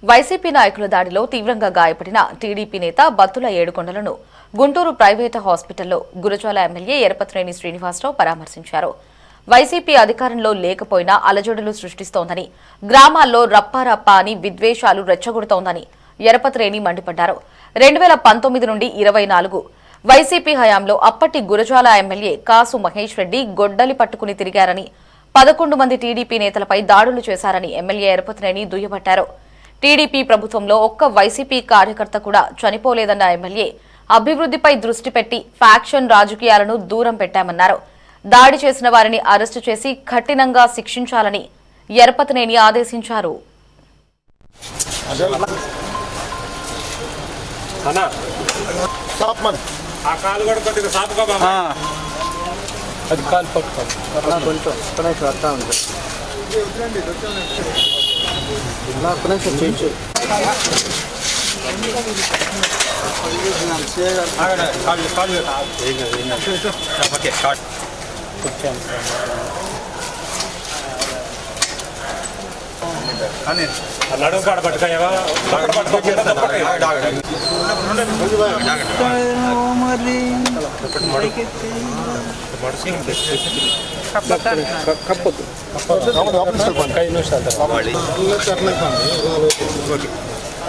YCP నాయకుల దాడిలో తీవ్రంగా గాయపడిన టీడీపీ నేత బత్తుల ఏడుకొండలను గుంటూరు ప్రైవేటు హాస్పిటల్లో గురజాల ఎమ్మెల్యే ఎరపతినేని శ్రీనివాసరావు పరామర్శించారు. వైసీపీ అధికారంలో లేకపోయినా అలజడులు సృష్టిస్తోందని, గ్రామాల్లో రప్పారప్పా అని విద్వేషాలు రెచ్చగొడుతోందని ఎరపతినేని మండిపడ్డారు. 2019 నుండి 24 వైసీపీ హయాంలో అప్పటి గురజాల ఎమ్మెల్యే కాసు మహేష్ రెడ్డి గొడ్డలి పట్టుకుని తిరిగారని, 11 మంది టీడీపీ నేతలపై దాడులు చేశారని ఎమ్మెల్యే ఎరపతినేని దుయ్యబట్టారు. టీడీపీ ప్రభుత్వంలో ఒక్క వైసీపీ కార్యకర్త కూడా చనిపోలేదన్న ఎమ్మెల్యే అభివృద్దిపై దృష్టి పెట్టి ఫ్యాక్షన్ రాజకీయాలను దూరం పెట్టామన్నారు. దాడి చేసిన వారిని అరెస్టు చేసి కఠినంగా శిక్షించాలని ఎరపతినేని ఆదేశించారు.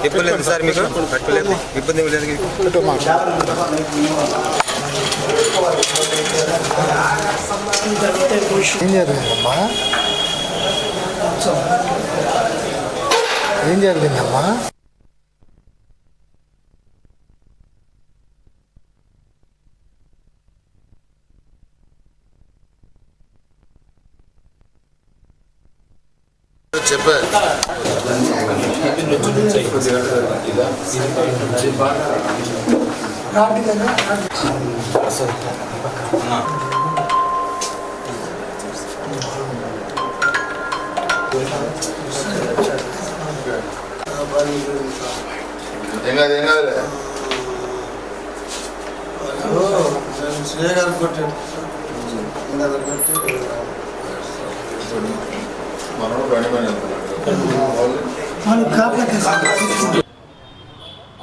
ఇబ్బంది సార్ మీకు ఇబ్బంది ఏం జరిగిందమ్మా? చెప్పారు.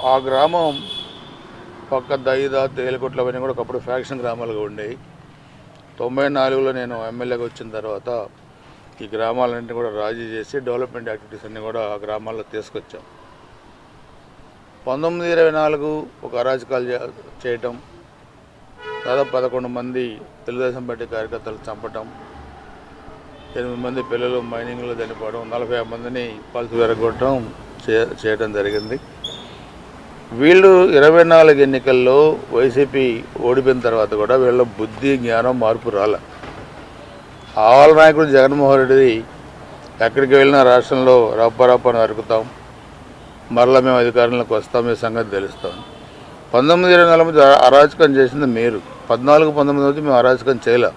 ఆ గ్రామం పక్క దైద తేలికొట్ల అవన్నీ కూడా ఒకప్పుడు ఫ్యాక్షన్ గ్రామాలుగా ఉండేవి. 94లో నేను ఎమ్మెల్యేగా వచ్చిన తర్వాత ఈ గ్రామాలన్నింటినీ కూడా రాజీ చేసి డెవలప్మెంట్ యాక్టివిటీస్ అన్నీ కూడా ఆ గ్రామాల్లో తీసుకొచ్చాం. 1924 ఒక అరాచకాలు చేయటం, దాదాపు 11 మంది తెలుగుదేశం పార్టీ కార్యకర్తలు చంపటం, 8 మంది పిల్లలు మైనింగ్లో చనిపోవడం, 45 మందిని పల్స్ విరగొట్టడం చేయడం జరిగింది. వీళ్ళు 24 ఎన్నికల్లో వైసీపీ ఓడిపోయిన తర్వాత కూడా వీళ్ళ బుద్ధి జ్ఞానం మార్పు రాలే. ఆవాల నాయకుడు జగన్మోహన్ రెడ్డి ఎక్కడికి వెళ్ళినా రాష్ట్రంలో రప్పరప్పని అరుకుతాం, మరలా మేము అధికారంలోకి వస్తాం, ఈ సంగతి తెలుస్తాం. 19-24 మధ్య అరాచకం చేసింది మీరు. 14-19 మధ్య మేము అరాచకం చేయలే.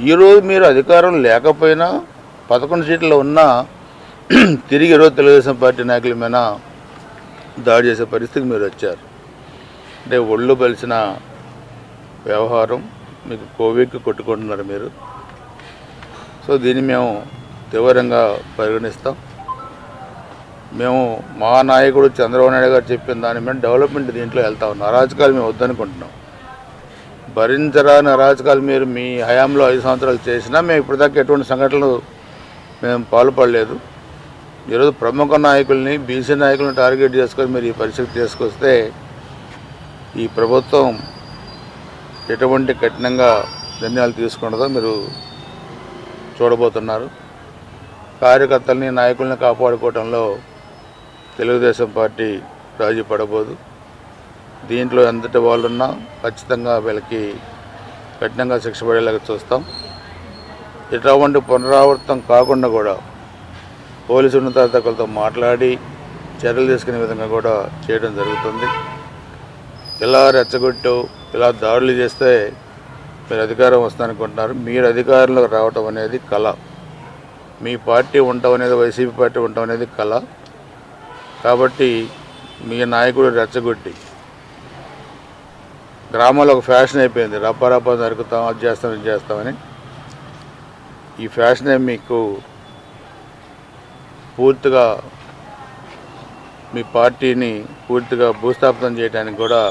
ఈరోజు మీరు అధికారం లేకపోయినా 11 సీట్లు ఉన్నా తిరిగి ఈరోజు తెలుగుదేశం పార్టీ నాయకుల మీద దాడి చేసే పరిస్థితికి మీరు వచ్చారు. అంటే ఒళ్ళు బలిసిన వ్యవహారం, మీకు కోవిడ్కి కొట్టుకుంటున్నారు మీరు. సో దీన్ని మేము తీవ్రంగా పరిగణిస్తాం. మేము మా నాయకుడు చంద్రబాబు నాయుడు గారు చెప్పిన దాని మీద డెవలప్మెంట్ దీంట్లో వెళ్తా ఉన్నాం. అరాచకాలు మేము వద్దనుకుంటున్నాం. భరించరాని అరాచకాలు మీరు మీ హయాంలో 5 సంవత్సరాలు చేసినా మేము ఇప్పటిదాకా ఎటువంటి సంఘటనలు మేము పాల్పడలేదు. ఈరోజు ప్రముఖ నాయకుల్ని, బీసీ నాయకులను టార్గెట్ చేసుకొని మీరు ఈ పరిస్థితి తీసుకొస్తే ఈ ప్రభుత్వం ఎటువంటి కఠినంగా నిర్ణయాలు తీసుకుంటుందో మీరు చూడబోతున్నారు. కార్యకర్తల్ని, నాయకుల్ని కాపాడుకోవడంలో తెలుగుదేశం పార్టీ రాజీ పడబోదు. దీంట్లో ఎంతటి వాళ్ళున్నా ఖచ్చితంగా వీళ్ళకి కఠినంగా శిక్ష పడేలాగా చూస్తాం. ఇటువంటి పునరావృతం కాకుండా కూడా పోలీసు ఉన్నతాధికారులతో మాట్లాడి చర్యలు తీసుకునే విధంగా కూడా చేయడం జరుగుతుంది. ఇలా రెచ్చగొట్టు ఇలా దాడులు చేస్తే మీరు అధికారం వస్తుందనుకుంటున్నారు. మీరు అధికారంలోకి రావటం అనేది కళ. మీ పార్టీ ఉండటం అనేది, వైసీపీ పార్టీ ఉండటం అనేది కళ. కాబట్టి మీ నాయకుడు రెచ్చగొట్టి గ్రామాల్లో ఒక ఫ్యాషన్ అయిపోయింది, రప్పారప్ప నరుకుతాం, అది చేస్తాం, ఇది చేస్తామని. ఈ ఫ్యాషనే మీకు పూర్తిగా మీ పార్టీని పూర్తిగా భూస్థాపితం చేయడానికి కూడా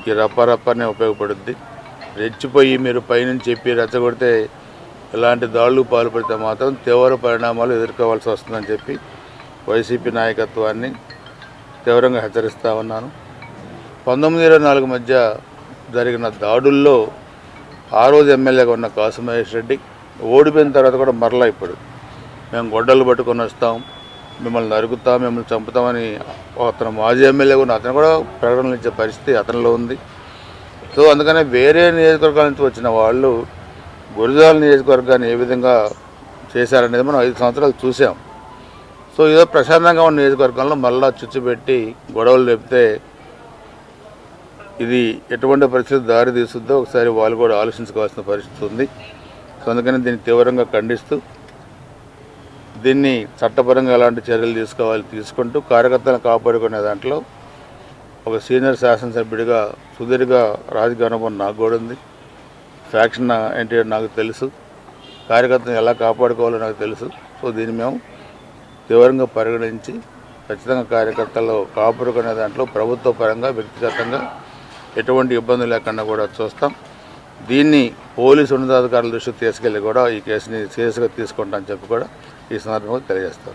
ఈ రప్పారప్పనే ఉపయోగపడుద్ది. రెచ్చిపోయి మీరు పైనుంచి చెప్పి రెచ్చగొడితే ఇలాంటి దాడులు పాల్పడితే మాత్రం తీవ్ర పరిణామాలు ఎదుర్కోవాల్సి వస్తుందని చెప్పి వైసీపీ నాయకత్వాన్ని తీవ్రంగా హెచ్చరిస్తూ ఉన్నాను. 1924 మధ్య జరిగిన దాడుల్లో ఆ రోజు ఎమ్మెల్యేగా ఉన్న కాసు మహేష్ రెడ్డి ఓడిపోయిన తర్వాత కూడా మరలా ఇప్పుడు మేము గొడ్డలు పట్టుకొని వస్తాం, మిమ్మల్ని నరుకుతాం, మిమ్మల్ని చంపుతామని అతను మాజీ ఎమ్మెల్యేగా ఉన్న అతను కూడా ప్రకటనలు ఇచ్చే పరిస్థితి అతనిలో ఉంది. సో అందుకనే వేరే నియోజకవర్గాల నుంచి వచ్చిన వాళ్ళు గురజాల నియోజకవర్గాన్ని ఏ విధంగా చేశారనేది మనం 5 సంవత్సరాలు చూసాం. సో ఏదో ప్రశాంతంగా ఉన్న నియోజకవర్గంలో మళ్ళా చుచ్చుపెట్టి గొడవలు లేపితే ఇది ఎటువంటి పరిస్థితి దారి తీస్తుందో ఒకసారి వాళ్ళు కూడా ఆలోచించుకోవాల్సిన పరిస్థితి ఉంది. సో అందుకని దీన్ని తీవ్రంగా ఖండిస్తూ దీన్ని చట్టపరంగా ఎలాంటి చర్యలు తీసుకుంటూ కార్యకర్తలను కాపాడుకునే దాంట్లో ఒక సీనియర్ శాసనసభ్యుడిగా సుదీర్ఘ రాజకీయ అనుభవం నాకు కూడా ఉంది. ఫ్యాక్షన్ ఏంటి నాకు తెలుసు, కార్యకర్తను ఎలా కాపాడుకోవాలో నాకు తెలుసు. సో దీన్ని మేము తీవ్రంగా పరిగణించి ఖచ్చితంగా కార్యకర్తలు కాపాడుకునే దాంట్లో ప్రభుత్వ పరంగా వ్యక్తిగతంగా ఎటువంటి ఇబ్బందులు లేకుండా కూడా చూస్తాం. దీన్ని పోలీసు ఉన్నతాధికారుల దృష్టికి తీసుకెళ్ళి కూడా ఈ కేసుని సీరియస్గా తీసుకుంటామని చెప్పి కూడా ఈ సందర్భంగా తెలియజేస్తాం.